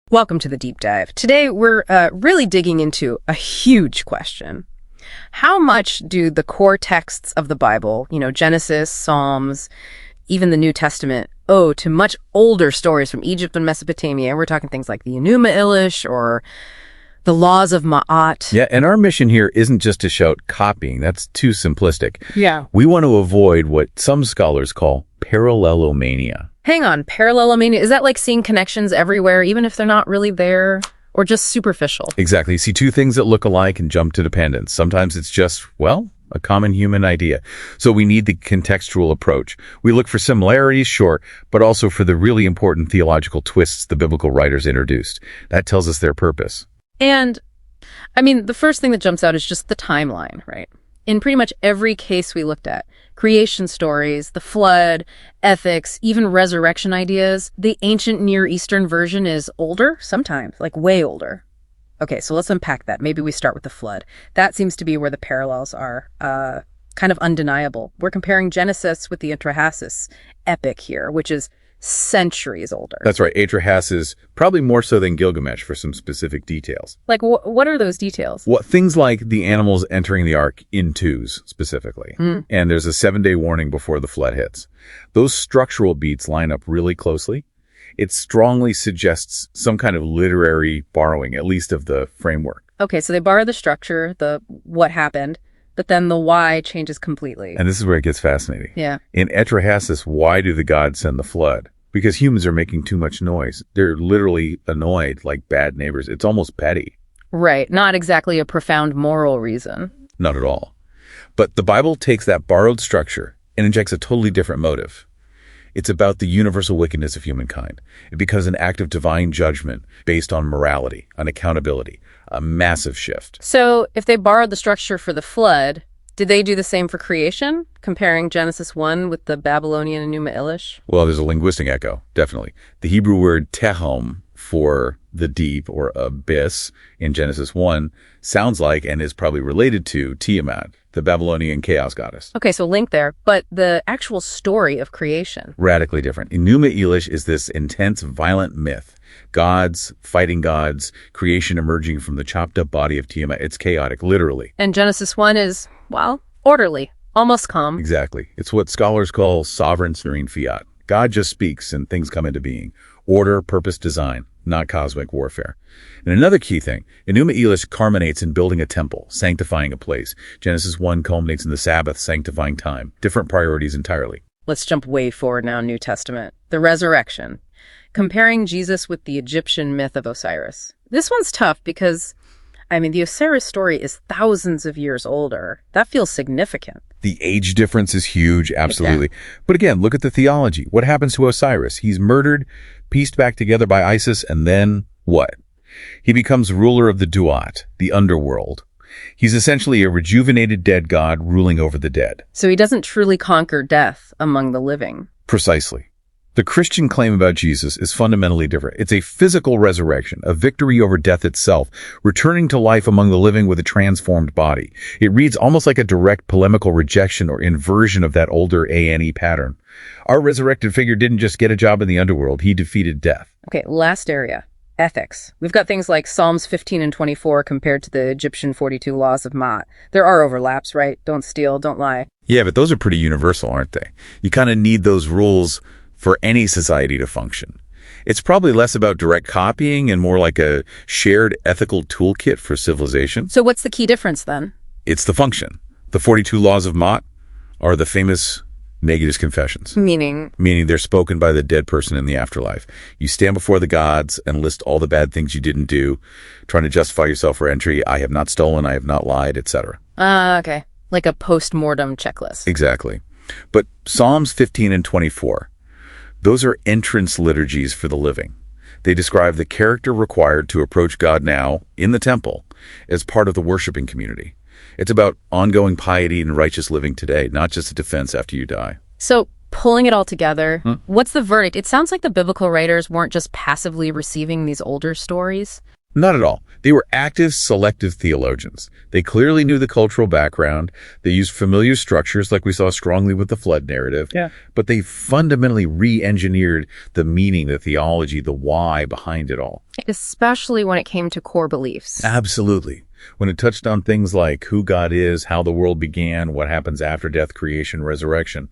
Welcome to the deep dive. Today, we're really digging into a huge question. How much do the core texts of the Bible, Genesis, Psalms, even the New Testament, owe to much older stories from Egypt and Mesopotamia? We're talking things like the Enuma Elish or the laws of Ma'at. Yeah, and our mission here isn't just to shout copying. That's too simplistic. Yeah. We want to avoid what some scholars call parallelomania. Hang on, parallelomania, is that like seeing connections everywhere, even if they're not really there, or just superficial? Exactly. You see two things that look alike and jump to dependence. Sometimes it's just, a common human idea. So we need the contextual approach. We look for similarities, sure, but also for the really important theological twists the biblical writers introduced. That tells us their purpose. And, the first thing that jumps out is just the timeline, right? In pretty much every case we looked at, creation stories, the flood, ethics, even resurrection ideas, the ancient Near Eastern version is older, sometimes, like way older. Okay, so let's unpack that. Maybe we start with the flood. That seems to be where the parallels are kind of undeniable. We're comparing Genesis with the Atrahasis epic here, which is centuries older. That's right. Atrahasis, probably more so than Gilgamesh for some specific details. Like, what are those details? Things like the animals entering the ark in twos, specifically. And there's a 7-day warning before the flood hits. Those structural beats line up really closely. It strongly suggests some kind of literary borrowing, at least of the framework. Okay, so they borrow the structure, the what happened, but then the why changes completely. And this is where it gets fascinating. Yeah. In Atrahasis, why do the gods send the flood? Because humans are making too much noise. They're literally annoyed, like bad neighbors. It's almost petty. Right. Not exactly a profound moral reason. Not at all. But the Bible takes that borrowed structure and injects a totally different motive. It's about the universal wickedness of humankind. It becomes an act of divine judgment based on morality, on accountability, a massive shift. So if they borrowed the structure for the flood, did they do the same for creation, comparing Genesis 1 with the Babylonian Enuma Elish? Well, there's a linguistic echo, definitely. The Hebrew word tehom for the deep or abyss in Genesis 1 sounds like and is probably related to Tiamat, the Babylonian chaos goddess. Okay, so link there, but the actual story of creation. Radically different. Enuma Elish is this intense, violent myth. Gods fighting gods, creation emerging from the chopped up body of Tiamat. It's chaotic, literally. And Genesis 1 is, orderly, almost calm. Exactly. It's what scholars call sovereign serene fiat. God just speaks and things come into being. Order, purpose, design, not cosmic warfare. And another key thing, Enuma Elish culminates in building a temple, sanctifying a place. Genesis 1 culminates in the Sabbath, sanctifying time. Different priorities entirely. Let's jump way forward now, New Testament. The resurrection. Comparing Jesus with the Egyptian myth of Osiris. This one's tough because, the Osiris story is thousands of years older. That feels significant. The age difference is huge, absolutely. Yeah. But again, look at the theology. What happens to Osiris? He's murdered, pieced back together by Isis, and then what? He becomes ruler of the Duat, the underworld. He's essentially a rejuvenated dead god ruling over the dead. So he doesn't truly conquer death among the living. Precisely. The Christian claim about Jesus is fundamentally different. It's a physical resurrection, a victory over death itself, returning to life among the living with a transformed body. It reads almost like a direct polemical rejection or inversion of that older A&E pattern. Our resurrected figure didn't just get a job in the underworld, he defeated death. Okay, last area. Ethics. We've got things like Psalms 15 and 24 compared to the Egyptian 42 laws of Ma'at. There are overlaps, right? Don't steal, don't lie. Yeah, but those are pretty universal, aren't they? You kind of need those rules for any society to function. It's probably less about direct copying and more like a shared ethical toolkit for civilization. So what's the key difference then? It's the function. The 42 laws of Ma'at are the famous negative confessions. Meaning they're spoken by the dead person in the afterlife. You stand before the gods and list all the bad things you didn't do, trying to justify yourself for entry. I have not stolen, I have not lied, etc. Okay. Like a post-mortem checklist. Exactly. But Psalms 15 and 24, those are entrance liturgies for the living. They describe the character required to approach God now in the temple as part of the worshiping community. It's about ongoing piety and righteous living today, not just a defense after you die. So pulling it all together, what's the verdict? It sounds like the biblical writers weren't just passively receiving these older stories. Not at all. They were active, selective theologians. They clearly knew the cultural background. They used familiar structures like we saw strongly with the flood narrative. Yeah. But they fundamentally re-engineered the meaning, the theology, the why behind it all. Especially when it came to core beliefs. Absolutely. When it touched on things like who God is, how the world began, what happens after death, creation, resurrection,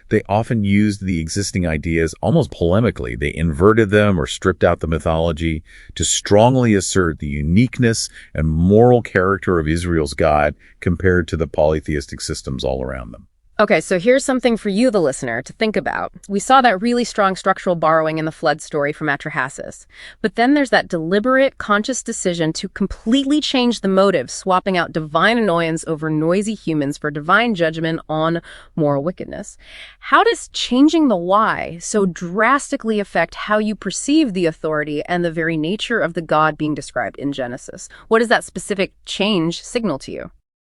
they often used the existing ideas almost polemically. They inverted them or stripped out the mythology to strongly assert the uniqueness and moral character of Israel's God compared to the polytheistic systems all around them. Okay, so here's something for you, the listener, to think about. We saw that really strong structural borrowing in the flood story from Atrahasis. But then there's that deliberate, conscious decision to completely change the motive, swapping out divine annoyance over noisy humans for divine judgment on moral wickedness. How does changing the why so drastically affect how you perceive the authority and the very nature of the God being described in Genesis? What does that specific change signal to you?